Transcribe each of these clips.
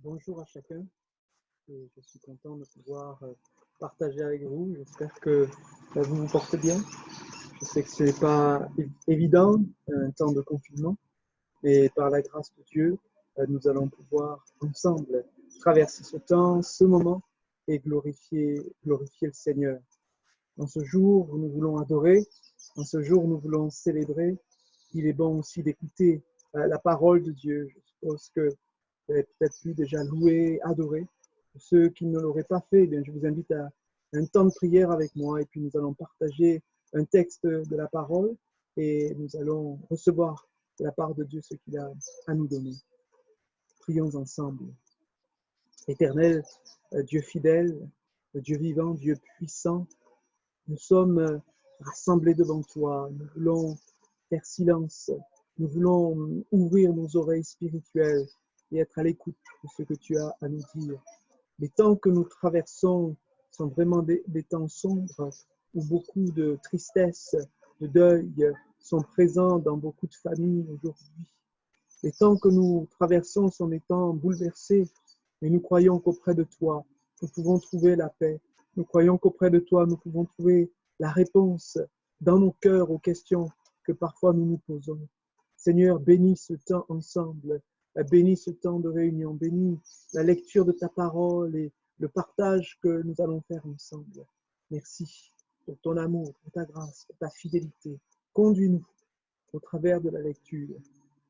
Bonjour à chacun, et je suis content de pouvoir partager avec vous. J'espère que vous vous portez bien. Je sais que ce n'est pas évident, un temps de confinement, mais par la grâce de Dieu, nous allons pouvoir ensemble traverser ce temps, ce moment, et glorifier le Seigneur. En ce jour où nous voulons adorer, en ce jour où nous voulons célébrer, il est bon aussi d'écouter la parole de Dieu. Je suppose que vous avez peut-être pu déjà louer, adorer. Pour ceux qui ne l'auraient pas fait, eh bien, je vous invite à un temps de prière avec moi et puis nous allons partager un texte de la parole et nous allons recevoir de la part de Dieu ce qu'il a à nous donner. Prions ensemble. Éternel, Dieu fidèle, Dieu vivant, Dieu puissant, nous sommes rassemblés devant toi. Nous voulons faire silence. Nous voulons ouvrir nos oreilles spirituelles et être à l'écoute de ce que tu as à nous dire. Les temps que nous traversons sont vraiment des temps sombres où beaucoup de tristesse, de deuil sont présents dans beaucoup de familles aujourd'hui. Les temps que nous traversons sont des temps bouleversés, mais nous croyons qu'auprès de toi, nous pouvons trouver la paix. Nous croyons qu'auprès de toi, nous pouvons trouver la réponse dans nos cœurs aux questions que parfois nous nous posons. Seigneur, bénis ce temps ensemble, bénis ce temps de réunion, bénis la lecture de ta parole et le partage que nous allons faire ensemble. Merci pour ton amour, pour ta grâce, pour ta fidélité. Conduis-nous au travers de la lecture.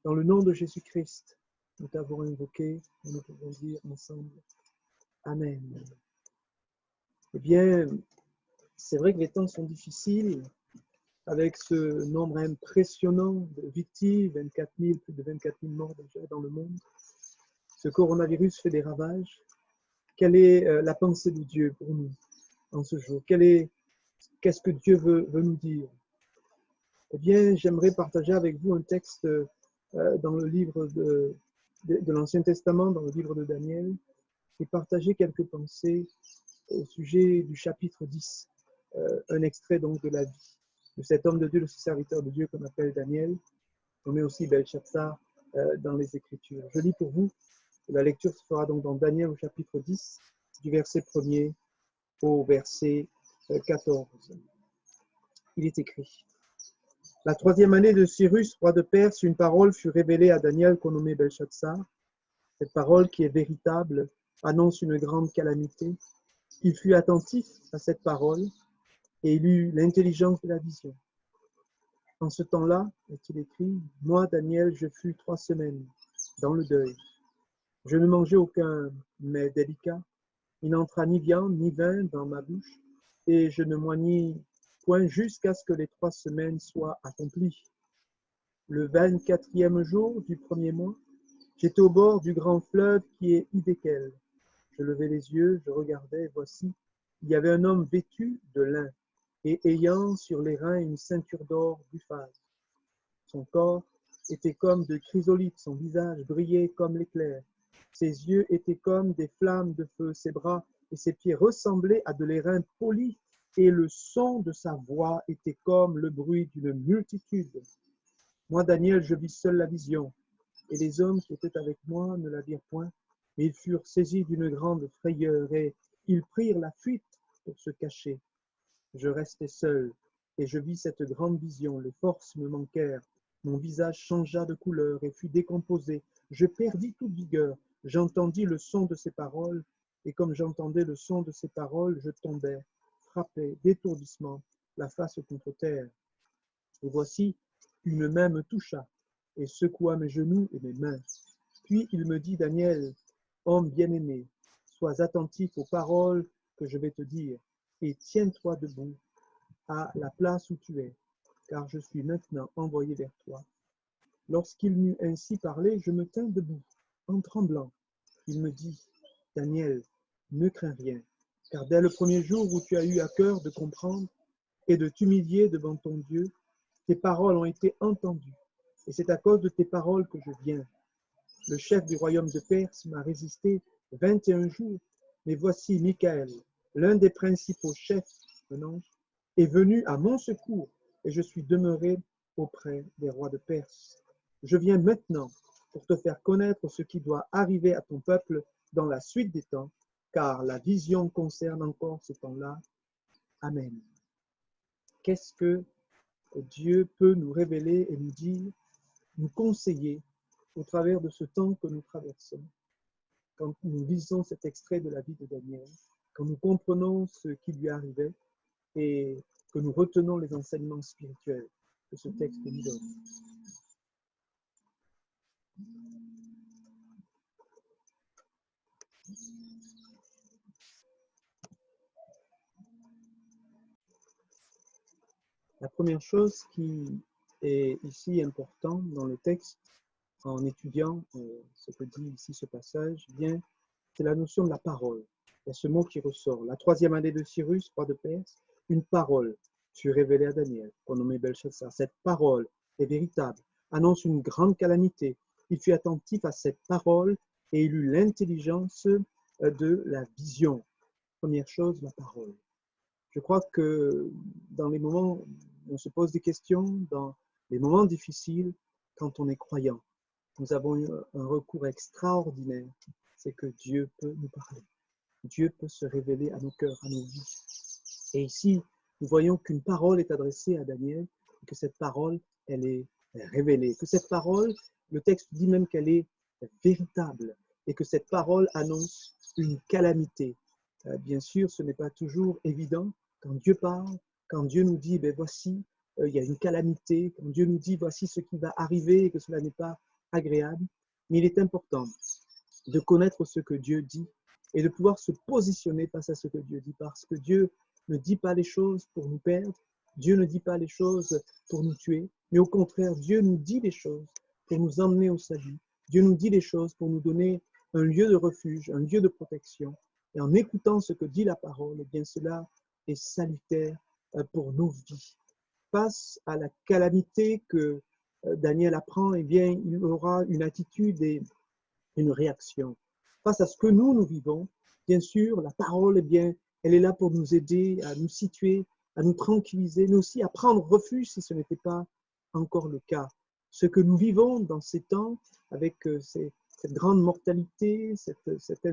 Dans le nom de Jésus-Christ, nous t'avons invoqué et nous pouvons dire ensemble Amen. Eh bien, c'est vrai que les temps sont difficiles avec ce nombre impressionnant de victimes, 24 000, plus de 24 000 morts déjà dans le monde. Ce coronavirus fait des ravages. Quelle est la pensée de Dieu pour nous en ce jour? Qu'est-ce que Dieu veut nous dire? Eh bien, j'aimerais partager avec vous un texte dans le livre de l'Ancien Testament, dans le livre de Daniel, et partager quelques pensées au sujet du chapitre 10, un extrait donc de la vie de cet homme de Dieu, de ce serviteur de Dieu qu'on appelle Daniel, on met aussi Belchatsar dans les Écritures. Je lis pour vous, la lecture se fera donc dans Daniel au chapitre 10, du verset 1er au verset 14. Il est écrit: La 3e année de Cyrus, roi de Perse, une parole fut révélée à Daniel qu'on nommait Belchatsar. Cette parole, qui est véritable, annonce une grande calamité. Il fut attentif à cette parole et il eut l'intelligence de la vision. En ce temps-là, est-il écrit, moi, Daniel, je fus 3 semaines dans le deuil. Je ne mangeai aucun mets délicat, il n'entra ni viande ni vin dans ma bouche, et je ne moignis point jusqu'à ce que les 3 semaines soient accomplies. Le 24e jour du 1er mois, j'étais au bord du grand fleuve qui est Hiddekel. Je levai les yeux, je regardais, et voici, il y avait un homme vêtu de lin, et ayant sur les reins une ceinture d'or d'Uphaz. Son corps était comme de chrysolite, son visage brillait comme l'éclair. Ses yeux étaient comme des flammes de feu, ses bras et ses pieds ressemblaient à de l'airain poli, et le son de sa voix était comme le bruit d'une multitude. Moi, Daniel, je vis seul la vision, et les hommes qui étaient avec moi ne la virent point, mais ils furent saisis d'une grande frayeur, et ils prirent la fuite pour se cacher. Je restai seul, et je vis cette grande vision, les forces me manquèrent, mon visage changea de couleur et fut décomposé, je perdis toute vigueur, j'entendis le son de ses paroles, et comme j'entendais le son de ses paroles, je tombai, frappé d'étourdissement, la face contre terre. Et voici, une main me toucha, et secoua mes genoux et mes mains. Puis il me dit, Daniel, homme bien-aimé, sois attentif aux paroles que je vais te dire, et tiens-toi debout à la place où tu es, car je suis maintenant envoyé vers toi. Lorsqu'il m'eut ainsi parlé, je me tins debout, en tremblant. Il me dit, Daniel, ne crains rien, car dès le premier jour où tu as eu à cœur de comprendre et de t'humilier devant ton Dieu, tes paroles ont été entendues, et c'est à cause de tes paroles que je viens. Le chef du royaume de Perse m'a résisté 21 jours, mais voici Michaël, l'un des principaux chefs, un ange, est venu à mon secours, et je suis demeuré auprès des rois de Perse. Je viens maintenant pour te faire connaître ce qui doit arriver à ton peuple dans la suite des temps, car la vision concerne encore ce temps-là. Amen. Qu'est-ce que Dieu peut nous révéler et nous dire, nous conseiller au travers de ce temps que nous traversons? Quand nous lisons cet extrait de la vie de Daniel, quand nous comprenons ce qui lui arrivait et que nous retenons les enseignements spirituels que ce texte nous donne. La première chose qui est ici importante dans le texte, en étudiant ce que dit ici ce passage, bien, c'est la notion de la parole. Il y a ce mot qui ressort. La 3e année de Cyrus, roi de Perse, une parole fut révélée à Daniel, qu'on nommait Belchassar. Cette parole est véritable, annonce une grande calamité. Il fut attentif à cette parole et il eut l'intelligence de la vision. Première chose, la parole. Je crois que dans les moments où on se pose des questions, dans les moments difficiles, quand on est croyant, nous avons eu un recours extraordinaire, c'est que Dieu peut nous parler. Dieu peut se révéler à nos cœurs, à nos vies. Et ici, nous voyons qu'une parole est adressée à Daniel, et que cette parole, elle est révélée. Que cette parole, le texte dit même qu'elle est véritable, et que cette parole annonce une calamité. Bien sûr, ce n'est pas toujours évident. Quand Dieu parle, quand Dieu nous dit, ben voici, il y a une calamité, quand Dieu nous dit, voici ce qui va arriver, et que cela n'est pas agréable, mais il est important de connaître ce que Dieu dit et de pouvoir se positionner face à ce que Dieu dit, parce que Dieu ne dit pas les choses pour nous perdre, Dieu ne dit pas les choses pour nous tuer, mais au contraire, Dieu nous dit les choses pour nous emmener au salut. Dieu nous dit les choses pour nous donner un lieu de refuge, un lieu de protection. Et en écoutant ce que dit la parole, eh bien cela est salutaire pour nos vies. Face à la calamité que Daniel apprend, eh bien, il aura une attitude et une réaction. Face à ce que nous vivons, bien sûr, la parole, eh bien, elle est là pour nous aider à nous situer, à nous tranquilliser, mais aussi à prendre refuge si ce n'était pas encore le cas. Ce que nous vivons dans ces temps, avec cette grande mortalité, cet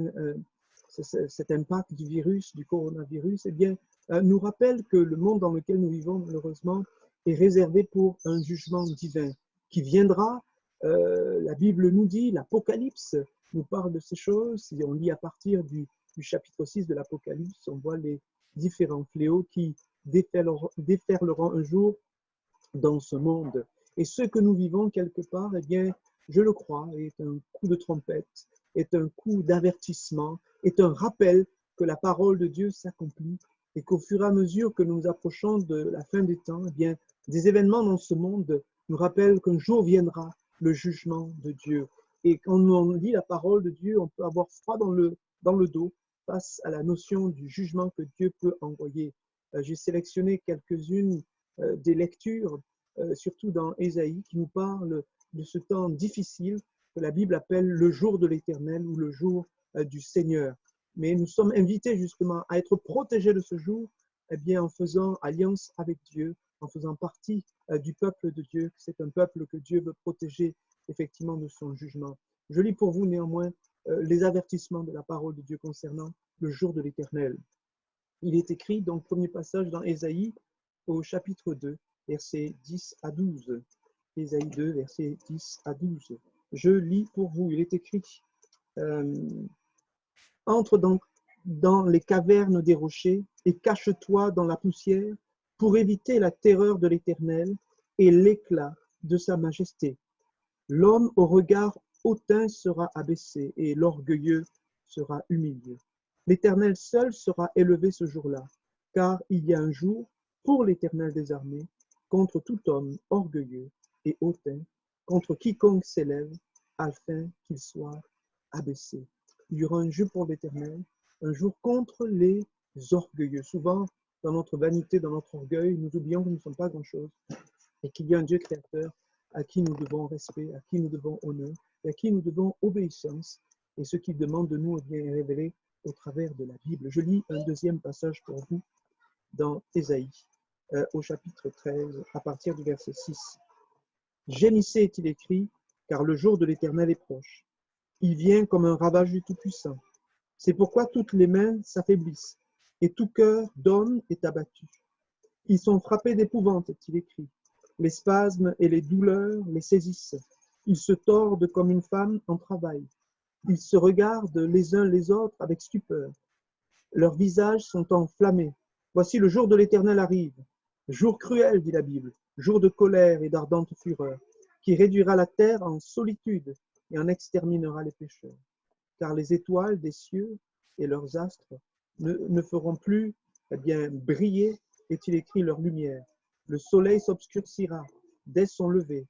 impact du virus, du coronavirus, eh bien, nous rappelle que le monde dans lequel nous vivons, malheureusement, est réservé pour un jugement divin qui viendra. La Bible nous dit, l'Apocalypse nous parle de ces choses. Si on lit à partir du chapitre 6 de l'Apocalypse, on voit les différents fléaux qui déferleront un jour dans ce monde. Et ce que nous vivons quelque part, eh bien, je le crois, est un coup de trompette, est un coup d'avertissement, est un rappel que la parole de Dieu s'accomplit et qu'au fur et à mesure que nous nous approchons de la fin des temps, eh bien, des événements dans ce monde nous rappellent qu'un jour viendra le jugement de Dieu. Et quand on lit la parole de Dieu, on peut avoir froid dans le dos face à la notion du jugement que Dieu peut envoyer. J'ai sélectionné quelques-unes des lectures, surtout dans Ésaïe, qui nous parle de ce temps difficile que la Bible appelle le jour de l'Éternel ou le jour du Seigneur. Mais nous sommes invités justement à être protégés de ce jour, eh bien, en faisant alliance avec Dieu, en faisant partie du peuple de Dieu. C'est un peuple que Dieu veut protéger effectivement de son jugement. Je lis pour vous néanmoins les avertissements de la parole de Dieu concernant le jour de l'Éternel. Il est écrit, donc, premier passage dans Ésaïe, au chapitre 2, versets 10 à 12. Ésaïe 2, versets 10 à 12. Je lis pour vous, il est écrit, entre dans les cavernes des rochers et cache-toi dans la poussière pour éviter la terreur de l'Éternel et l'éclat de sa majesté. L'homme au regard hautain sera abaissé et l'orgueilleux sera humilié. L'Éternel seul sera élevé ce jour-là, car il y a un jour pour l'Éternel des armées contre tout homme orgueilleux et hautain, contre quiconque s'élève, afin qu'il soit abaissé. Il y aura un jour pour l'Éternel, un jour contre les orgueilleux. Souvent, dans notre vanité, dans notre orgueil, nous oublions que nous ne sommes pas grand-chose et qu'il y a un Dieu créateur à qui nous devons respect, à qui nous devons honneur et à qui nous devons obéissance. Et ce qu'il demande de nous est révélé au travers de la Bible. Je lis un deuxième passage pour vous dans Ésaïe, au chapitre 13, à partir du verset 6. Gémissez, est-il écrit, car le jour de l'Éternel est proche. Il vient comme un ravage du Tout-Puissant. C'est pourquoi toutes les mains s'affaiblissent, et tout cœur d'homme est abattu. Ils sont frappés d'épouvante, est-il écrit. Les spasmes et les douleurs les saisissent. Ils se tordent comme une femme en travail. Ils se regardent les uns les autres avec stupeur. Leurs visages sont enflammés. Voici le jour de l'Éternel arrive. Jour cruel, dit la Bible, jour de colère et d'ardente fureur, qui réduira la terre en solitude et en exterminera les pécheurs. Car les étoiles des cieux et leurs astres ne feront plus briller, est-il écrit, leur lumière. Le soleil s'obscurcira dès son lever,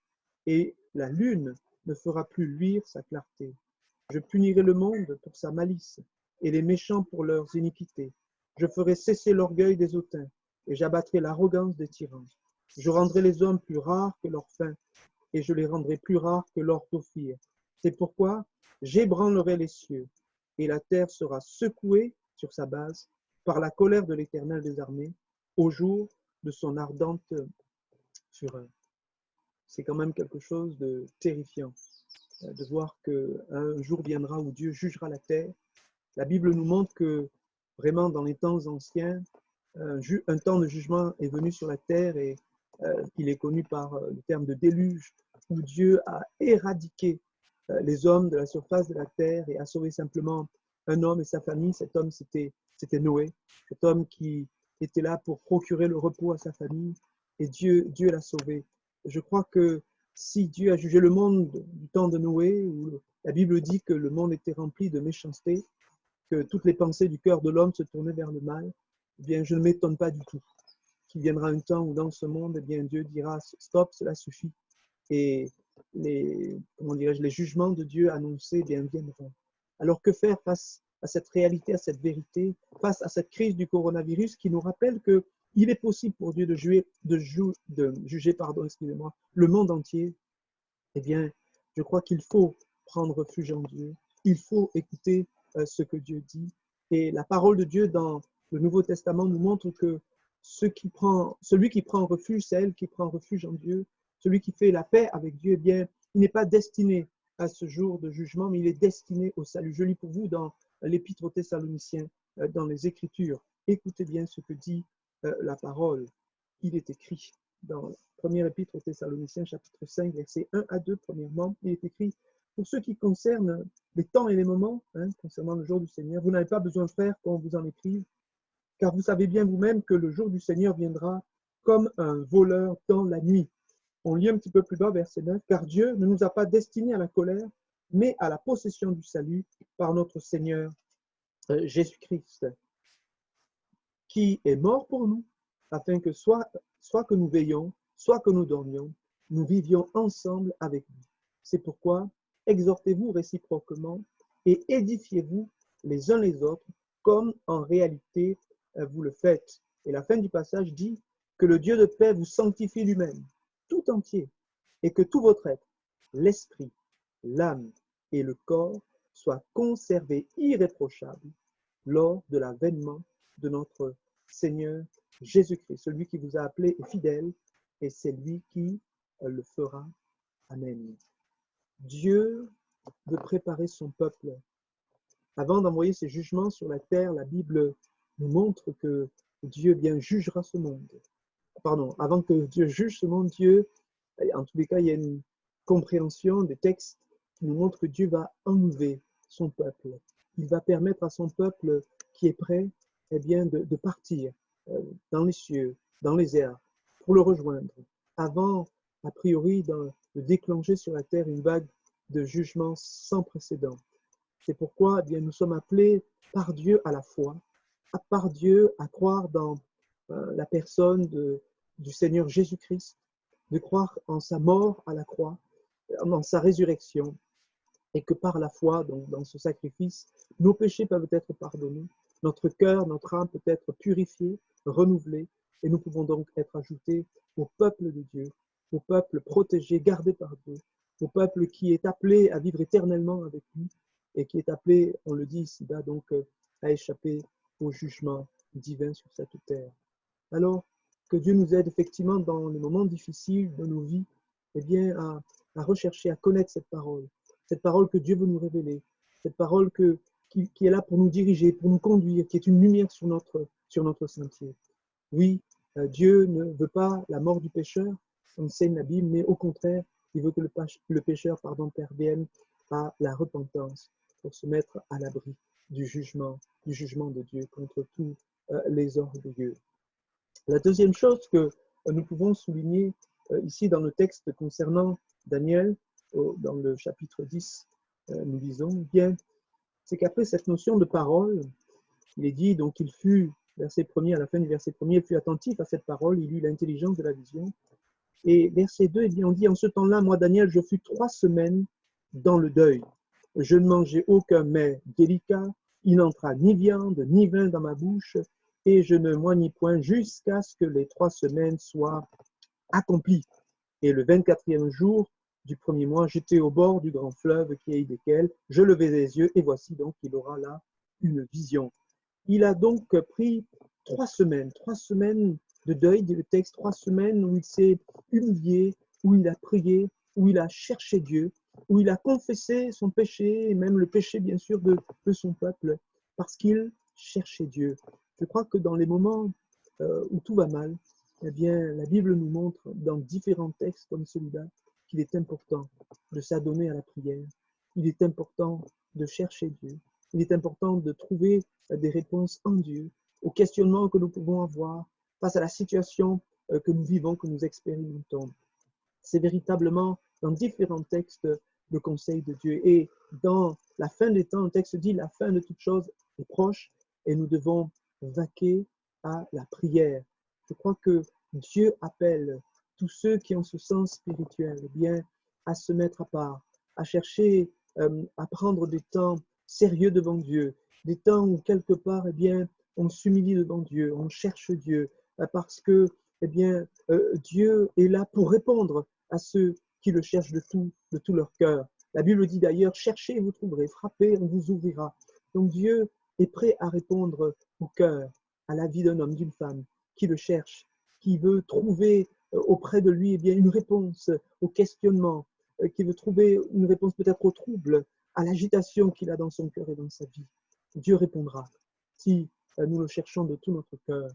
et la lune ne fera plus luire sa clarté. Je punirai le monde pour sa malice, et les méchants pour leurs iniquités. Je ferai cesser l'orgueil des hautains, et j'abattrai l'arrogance des tyrans. Je rendrai les hommes plus rares que leur faim, et je les rendrai plus rares que l'or d'Ophir. C'est pourquoi j'ébranlerai les cieux, et la terre sera secouée sur sa base par la colère de l'Éternel des armées, au jour de son ardente fureur. C'est quand même quelque chose de terrifiant de voir qu'un jour viendra où Dieu jugera la terre. La Bible nous montre que vraiment dans les temps anciens, un temps de jugement est venu sur la terre et il est connu par le terme de déluge, où Dieu a éradiqué les hommes de la surface de la terre et a sauvé simplement un homme et sa famille. Cet homme, c'était Noé, cet homme qui était là pour procurer le repos à sa famille, et Dieu l'a sauvé. Je crois que si Dieu a jugé le monde du temps de Noé, où la Bible dit que le monde était rempli de méchanceté, que toutes les pensées du cœur de l'homme se tournaient vers le mal, eh bien, je ne m'étonne pas du tout qu'il viendra un temps où dans ce monde, eh bien, Dieu dira stop, cela suffit, et les jugements de Dieu annoncés viendront. Alors que faire face à cette réalité, à cette vérité, face à cette crise du coronavirus qui nous rappelle qu'il est possible pour Dieu de juger le monde entier? Eh bien, je crois qu'il faut prendre refuge en Dieu. Il faut écouter ce que Dieu dit. Et la parole de Dieu dans le Nouveau Testament nous montre que celui qui prend refuge, c'est elle qui prend refuge en Dieu. Celui qui fait la paix avec Dieu, eh bien, il n'est pas destiné à ce jour de jugement, mais il est destiné au salut. Je lis pour vous dans l'Épître aux Thessaloniciens, dans les Écritures. Écoutez bien ce que dit la parole. Il est écrit dans la première épître aux Thessaloniciens, chapitre 5, versets 1 à 2, premièrement, il est écrit: pour ce qui concerne les temps et les moments, concernant le jour du Seigneur, vous n'avez pas besoin, frères, qu'on vous en écrive, car vous savez bien vous-même que le jour du Seigneur viendra comme un voleur dans la nuit. On lit un petit peu plus bas, verset 9, car Dieu ne nous a pas destinés à la colère, mais à la possession du salut par notre Seigneur Jésus-Christ, qui est mort pour nous, afin que soit que nous veillions, soit que nous dormions, nous vivions ensemble avec lui. C'est pourquoi exhortez-vous réciproquement et édifiez-vous les uns les autres, comme en réalité vous le faites. Et la fin du passage dit que le Dieu de paix vous sanctifie lui-même, tout entier, et que tout votre être, l'esprit, l'âme et le corps, soient conservés irréprochables lors de l'avènement de notre Seigneur Jésus-Christ. Celui qui vous a appelé est fidèle et c'est lui qui le fera. Amen. Dieu veut préparer son peuple. Avant d'envoyer ses jugements sur la terre, la Bible nous montre que Dieu bien jugera ce monde. Pardon, avant que Dieu juge ce monde, Dieu, en tous les cas, il y a une compréhension des textes qui nous montre que Dieu va enlever son peuple. Il va permettre à son peuple qui est prêt, eh bien, de partir dans les cieux, dans les airs, pour le rejoindre, avant, a priori, de déclencher sur la terre une vague de jugement sans précédent. C'est pourquoi eh bien, nous sommes appelés par Dieu à la foi, par Dieu à croire dans la personne du Seigneur Jésus-Christ, de croire en sa mort à la croix, en sa résurrection, et que par la foi, donc, dans ce sacrifice, nos péchés peuvent être pardonnés, notre cœur, notre âme peut être purifiée, renouvelée, et nous pouvons donc être ajoutés au peuple de Dieu, au peuple protégé, gardé par Dieu, au peuple qui est appelé à vivre éternellement avec lui, et qui est appelé, on le dit ici-bas, donc à échapper au jugement divin sur cette terre. Alors, que Dieu nous aide effectivement dans les moments difficiles de nos vies, eh bien, à rechercher, à connaître cette parole que Dieu veut nous révéler, cette parole qui est là pour nous diriger, pour nous conduire, qui est une lumière sur notre sentier. Oui, Dieu ne veut pas la mort du pécheur, enseigne la Bible, mais au contraire, il veut que le pécheur parvienne à la repentance pour se mettre à l'abri du jugement de Dieu contre tous les orgueilleux. La deuxième chose que nous pouvons souligner ici dans le texte concernant Daniel, dans le chapitre 10, nous lisons, bien, c'est qu'après cette notion de parole, il est dit, donc il fut, verset 1er, à la fin du verset 1er, il fut attentif à cette parole, il eut l'intelligence de la vision. Et verset 2, eh bien, on dit, en ce temps-là, moi, Daniel, je fus 3 semaines dans le deuil. Je ne mangeai aucun mets délicat, il n'entra ni viande, ni vin dans ma bouche, et je ne m'oignis point jusqu'à ce que les 3 semaines soient accomplies. Et le 24e jour du premier mois, j'étais au bord du grand fleuve qui est desquels je levai les yeux, et voici donc qu'il aura là une vision. Il a donc pris 3 semaines de deuil, dit le texte, 3 semaines où il s'est humilié, où il a prié, où il a cherché Dieu, où il a confessé son péché, et même le péché bien sûr de son peuple, parce qu'il cherchait Dieu. Je crois que dans les moments où tout va mal, eh bien, la Bible nous montre dans différents textes comme celui-là qu'il est important de s'adonner à la prière, il est important de chercher Dieu, il est important de trouver des réponses en Dieu aux questionnements que nous pouvons avoir face à la situation que nous vivons, que nous expérimentons. C'est véritablement dans différents textes le conseil de Dieu. Et dans la fin des temps, le texte dit la fin de toute chose est proche et nous devons vaquer à la prière. Je crois que Dieu appelle tous ceux qui ont ce sens spirituel eh bien, à se mettre à part, à chercher, à prendre des temps sérieux devant Dieu, des temps où quelque part, eh bien, on s'humilie devant Dieu, on cherche Dieu, parce que eh bien, Dieu est là pour répondre à ceux qui le cherchent de tout leur cœur. La Bible dit d'ailleurs, cherchez et vous trouverez, frappez, on vous ouvrira. Donc Dieu est prêt à répondre au cœur, à la vie d'un homme, d'une femme, qui le cherche, qui veut trouver auprès de lui eh bien, une réponse au questionnement, qui veut trouver une réponse peut-être au trouble, à l'agitation qu'il a dans son cœur et dans sa vie. Dieu répondra si nous le cherchons de tout notre cœur.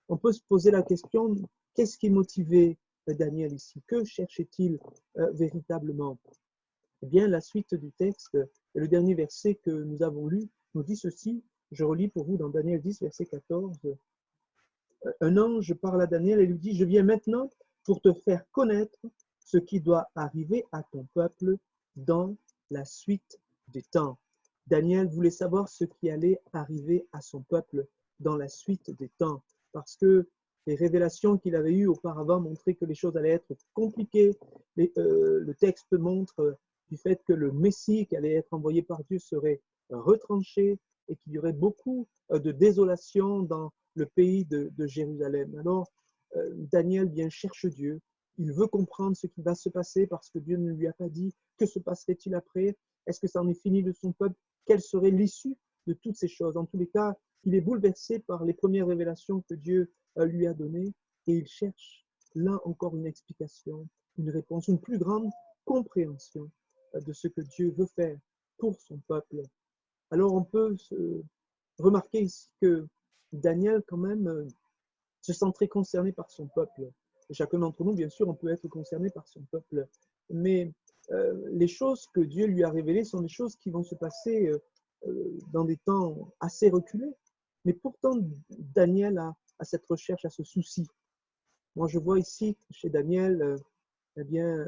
On peut se poser la question, qu'est-ce qui motivait Daniel ici? Que cherchait-il véritablement? Eh bien, la suite du texte, le dernier verset que nous avons lu, nous dit ceci. Je relis pour vous dans Daniel 10, verset 14. Un ange parle à Daniel et lui dit, je viens maintenant pour te faire connaître ce qui doit arriver à ton peuple dans la suite des temps. Daniel voulait savoir ce qui allait arriver à son peuple dans la suite des temps, parce que les révélations qu'il avait eues auparavant montraient que les choses allaient être compliquées. Le texte montre du fait que le Messie qui allait être envoyé par Dieu serait retranché et qu'il y aurait beaucoup de désolation dans le pays de Jérusalem. Alors, Daniel bien cherche Dieu. Il veut comprendre ce qui va se passer parce que Dieu ne lui a pas dit que se passerait-il après. Est-ce que ça en est fini de son peuple? Quelle serait l'issue de toutes ces choses? En tous les cas, il est bouleversé par les premières révélations que Dieu lui a données et il cherche là encore une explication, une réponse, une plus grande compréhension de ce que Dieu veut faire pour son peuple. Alors on peut remarquer ici que Daniel quand même se sent très concerné par son peuple. Et chacun d'entre nous, bien sûr, on peut être concerné par son peuple. Mais les choses que Dieu lui a révélées sont des choses qui vont se passer dans des temps assez reculés. Mais pourtant, Daniel a cette recherche, a ce souci. Moi, je vois ici, chez Daniel, eh bien,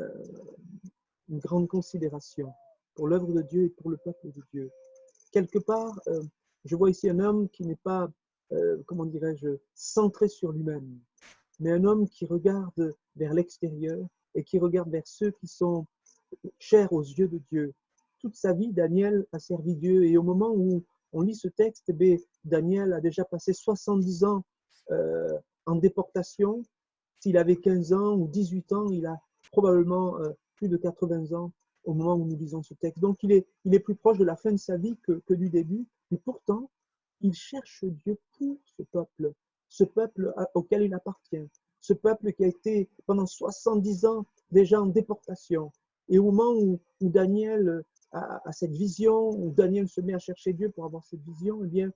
une grande considération pour l'œuvre de Dieu et pour le peuple de Dieu. Quelque part, je vois ici un homme qui n'est pas, comment dirais-je, centré sur lui-même, mais un homme qui regarde vers l'extérieur et qui regarde vers ceux qui sont chers aux yeux de Dieu. Toute sa vie, Daniel a servi Dieu et au moment où on lit ce texte, Daniel a déjà passé 70 ans en déportation. S'il avait 15 ans ou 18 ans, il a probablement plus de 80 ans au moment où nous lisons ce texte. Donc, il est plus proche de la fin de sa vie que du début, mais pourtant, il cherche Dieu pour ce peuple auquel il appartient, ce peuple qui a été pendant 70 ans déjà en déportation. Et au moment où Daniel a cette vision, où Daniel se met à chercher Dieu pour avoir cette vision, eh bien,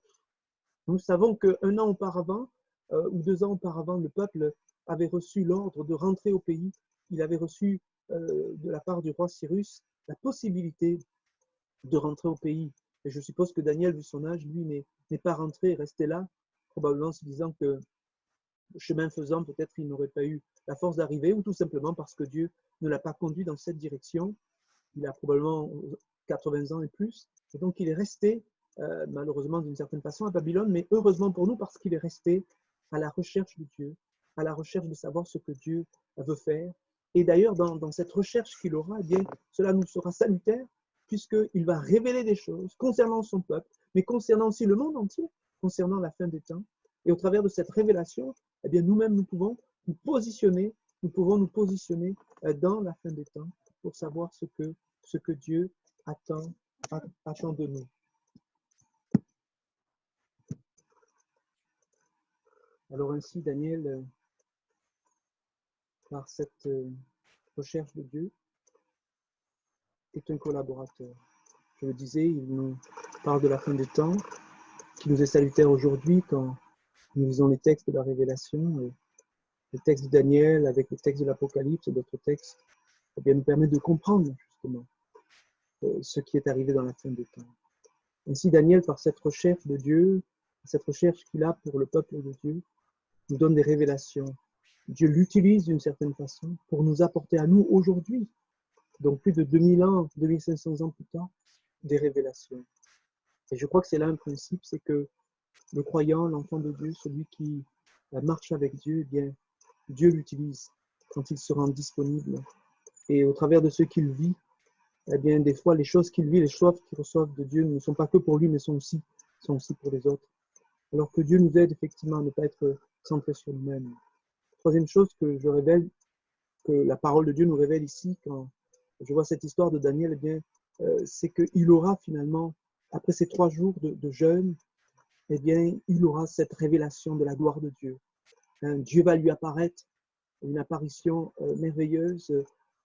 nous savons qu'un an auparavant, ou 2 ans auparavant, le peuple avait reçu l'ordre de rentrer au pays. Il avait reçu de la part du roi Cyrus la possibilité de rentrer au pays. Et je suppose que Daniel, vu son âge, lui, n'est pas rentré, resté là, probablement se disant que chemin faisant, peut-être il n'aurait pas eu la force d'arriver, ou tout simplement parce que Dieu ne l'a pas conduit dans cette direction. Il a probablement 80 ans et plus, et donc il est resté, malheureusement d'une certaine façon, à Babylone, mais heureusement pour nous, parce qu'il est resté à la recherche de Dieu, à la recherche de savoir ce que Dieu veut faire. Et d'ailleurs, dans cette recherche qu'il aura, eh bien, cela nous sera salutaire, puisqu'il va révéler des choses concernant son peuple, mais concernant aussi le monde entier, concernant la fin des temps. Et au travers de cette révélation, eh bien, nous-mêmes, nous pouvons nous positionner, dans la fin des temps pour savoir ce que Dieu attend de nous. Alors ainsi, Daniel, par cette recherche de Dieu, est un collaborateur. Je le disais, il nous parle de la fin des temps, qui nous est salutaire aujourd'hui quand nous lisons les textes de la Révélation, les textes de Daniel avec les textes de l'Apocalypse et d'autres textes, eh bien, nous permet de comprendre justement ce qui est arrivé dans la fin des temps. Ainsi, Daniel, par cette recherche de Dieu, cette recherche qu'il a pour le peuple de Dieu, nous donne des révélations. Dieu l'utilise d'une certaine façon pour nous apporter à nous aujourd'hui, donc plus de 2000 ans, 2500 ans plus tard, des révélations. Et je crois que c'est là un principe, c'est que le croyant, l'enfant de Dieu, celui qui marche avec Dieu, eh bien, Dieu l'utilise quand il se rend disponible. Et au travers de ce qu'il vit, eh bien, des fois, les choses qu'il vit, les choses qu'il reçoit de Dieu ne sont pas que pour lui, mais sont aussi pour les autres. Alors que Dieu nous aide effectivement à ne pas être centré sur nous-mêmes. Troisième chose que je révèle, que la parole de Dieu nous révèle ici, quand je vois cette histoire de Daniel, eh bien, c'est qu'il aura finalement, après ces 3 jours de jeûne, eh bien, il aura cette révélation de la gloire de Dieu. Dieu va lui apparaître, une apparition merveilleuse.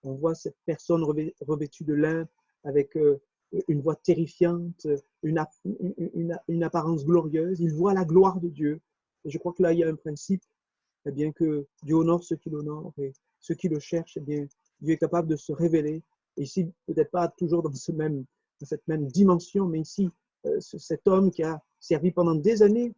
On voit cette personne revêtue de lin avec une voix terrifiante, une apparence glorieuse. Il voit la gloire de Dieu. Et je crois que là, il y a un principe, eh bien, que Dieu honore ceux qui l'honorent et ceux qui le cherchent, eh bien, Dieu est capable de se révéler. Et ici, peut-être pas toujours dans cette même dimension, mais ici, cet homme qui a servi pendant des années,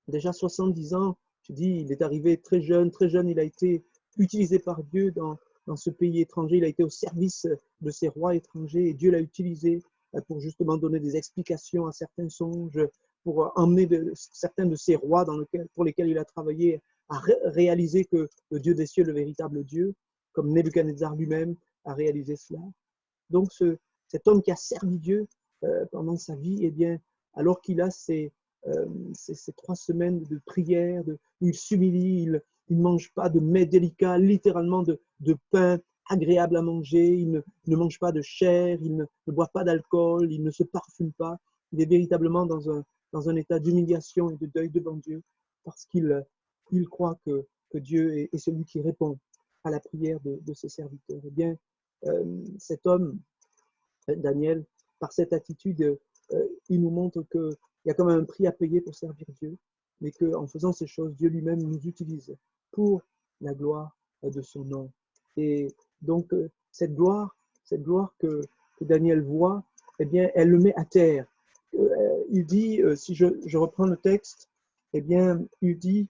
déjà 70 ans, je dis, il est arrivé très jeune, il a été utilisé par Dieu dans ce pays étranger, il a été au service de ces rois étrangers et Dieu l'a utilisé pour justement donner des explications à certains songes, pour emmener certains de ces rois pour lesquels il a travaillé à réaliser que le Dieu des cieux est le véritable Dieu, comme Nebuchadnezzar lui-même a réalisé cela. Donc cet homme qui a servi Dieu pendant sa vie, eh bien, alors qu'il a ces 3 semaines de prière, où il s'humilie, il ne mange pas de mets délicats, littéralement de pain agréable à manger, il ne mange pas de chair, il ne boit pas d'alcool, il ne se parfume pas. Il est véritablement dans un état d'humiliation et de deuil devant Dieu, parce qu'il croit que Dieu est celui qui répond à la prière de ses serviteurs. Eh bien, cet homme, Daniel, par cette attitude, il nous montre qu'il y a quand même un prix à payer pour servir Dieu, mais qu'en faisant ces choses, Dieu lui-même nous utilise pour la gloire de son nom. Et donc, cette gloire que Daniel voit, eh bien, elle le met à terre. Il dit, si je reprends le texte, eh bien, il dit,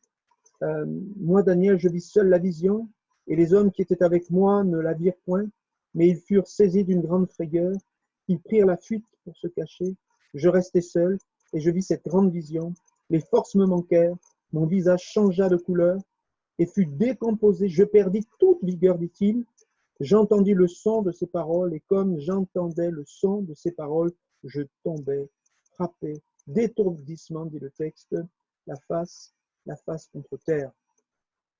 moi, Daniel, je vis seul la vision, et les hommes qui étaient avec moi ne la virent point, mais ils furent saisis d'une grande frayeur. Ils prirent la fuite pour se cacher. Je restai seul, et je vis cette grande vision. Les forces me manquèrent, mon visage changea de couleur, et fut décomposé. Je perdis toute vigueur, dit-il. J'entendis le son de ses paroles, et comme j'entendais le son de ses paroles, je tombais, frappé, d'étourdissement, dit le texte, la face contre terre.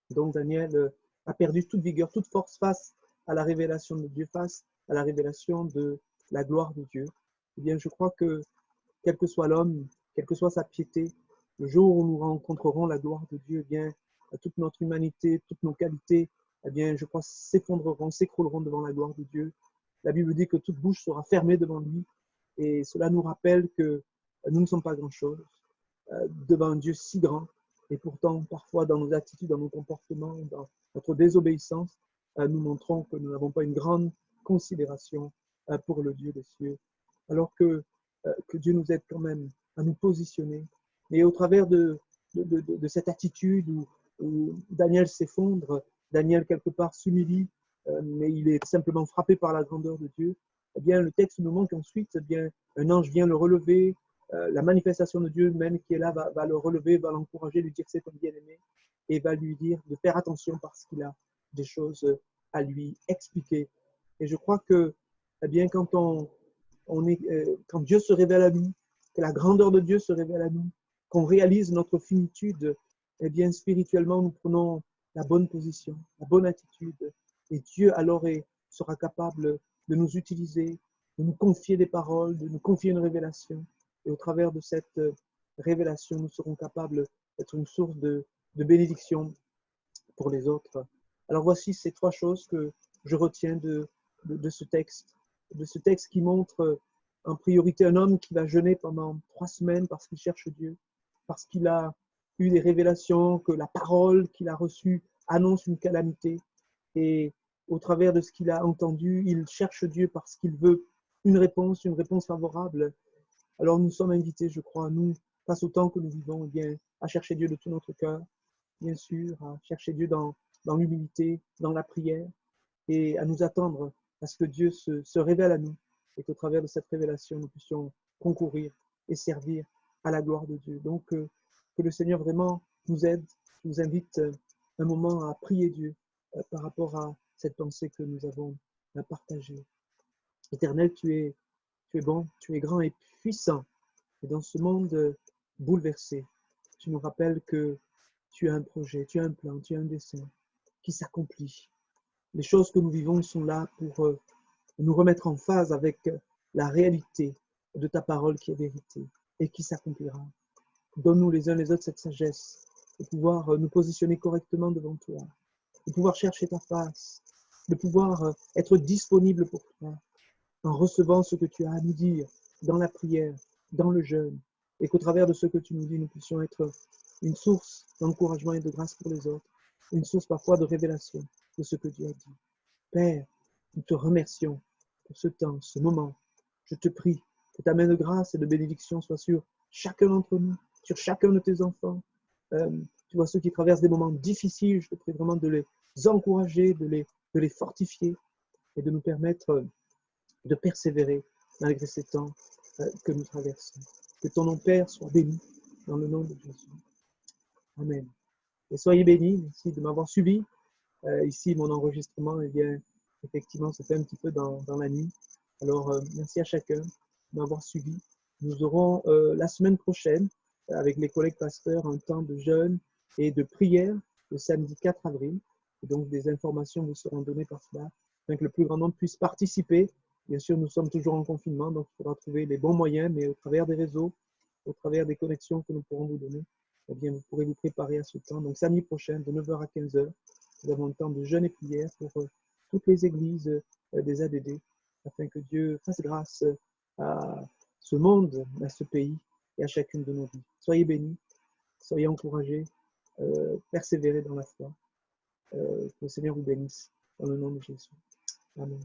Donc Daniel a perdu toute vigueur, toute force face à la révélation de Dieu, face à la révélation de la gloire de Dieu. Eh bien, je crois que quel que soit l'homme, quelle que soit sa piété, le jour où nous rencontrerons la gloire de Dieu, eh bien, toute notre humanité, toutes nos qualités, eh bien, je crois, s'effondreront, s'écrouleront devant la gloire de Dieu. la Bible dit que toute bouche sera fermée devant lui. Et cela nous rappelle que nous ne sommes pas grand-chose devant un Dieu si grand. Et pourtant, parfois, dans nos attitudes, dans nos comportements, dans notre désobéissance, nous montrons que nous n'avons pas une grande considération pour le Dieu des cieux. Alors que Dieu nous aide quand même à nous positionner. Et au travers de cette attitude où Daniel s'effondre, Daniel quelque part s'humilie, mais il est simplement frappé par la grandeur de Dieu, eh bien, le texte nous montre qu'ensuite, eh bien, un ange vient le relever, la manifestation de Dieu même qui est là va le relever, va l'encourager, lui dire que c'est ton bien-aimé et va lui dire de faire attention parce qu'il a des choses à lui expliquer. Et je crois que, eh bien, quand Dieu se révèle à nous, que la grandeur de Dieu se révèle à nous, qu'on réalise notre finitude, eh bien, spirituellement, nous prenons la bonne position, la bonne attitude. Et Dieu, alors, sera capable de nous utiliser, de nous confier des paroles, de nous confier une révélation. Et au travers de cette révélation, nous serons capables d'être une source de bénédiction pour les autres. Alors voici ces trois choses que je retiens de ce texte qui montre en priorité un homme qui va jeûner pendant 3 semaines parce qu'il cherche Dieu, parce qu'il a eu des révélations, que la parole qu'il a reçue annonce une calamité. Et au travers de ce qu'il a entendu, il cherche Dieu parce qu'il veut une réponse favorable. Alors nous sommes invités, je crois, nous, face au temps que nous vivons, eh bien, à chercher Dieu de tout notre cœur, bien sûr, à chercher Dieu dans l'humilité, dans la prière, et à nous attendre à ce que Dieu se révèle à nous, et qu'au travers de cette révélation, nous puissions concourir et servir à la gloire de Dieu. Donc, que le Seigneur vraiment nous aide. Je vous invite un moment à prier Dieu par rapport à cette pensée que nous avons partagée. Éternel, tu es bon, tu es grand et puissant. Et dans ce monde bouleversé, tu nous rappelles que tu as un projet, tu as un plan, tu as un dessein qui s'accomplit. Les choses que nous vivons sont là pour nous remettre en phase avec la réalité de ta parole qui est vérité et qui s'accomplira. Donne-nous les uns les autres cette sagesse de pouvoir nous positionner correctement devant toi, de pouvoir chercher ta face, de pouvoir être disponible pour toi en recevant ce que tu as à nous dire dans la prière, dans le jeûne, et qu'au travers de ce que tu nous dis, nous puissions être une source d'encouragement et de grâce pour les autres, une source parfois de révélation de ce que Dieu a dit. Père, nous te remercions pour ce temps, ce moment. Je te prie que ta main de grâce et de bénédiction soit sur chacun d'entre nous, sur chacun de tes enfants. Tu vois ceux qui traversent des moments difficiles, je te prie vraiment de les encourager, de les fortifier et de nous permettre de persévérer malgré ces temps que nous traversons. Que ton nom, Père, soit béni dans le nom de Jésus. Amen. Et soyez bénis. Merci de m'avoir suivi. Ici, mon enregistrement, eh bien, effectivement, se fait un petit peu dans la nuit. Alors, merci à chacun de m'avoir suivi. Nous aurons la semaine prochaine, avec les collègues pasteurs, un temps de jeûne et de prière le samedi 4 avril. Et donc, des informations vous seront données par cela, afin que le plus grand nombre puisse participer. Bien sûr, nous sommes toujours en confinement, donc il faudra trouver les bons moyens, mais au travers des réseaux, au travers des connexions que nous pourrons vous donner, eh bien, vous pourrez vous préparer à ce temps. Donc, samedi prochain, de 9h à 15h, nous avons un temps de jeûne et prière pour toutes les églises des ADD, afin que Dieu fasse grâce à ce monde, à ce pays et à chacune de nos vies. Soyez bénis, soyez encouragés, persévérez dans la foi. Que le Seigneur vous bénisse, dans le nom de Jésus. Amen.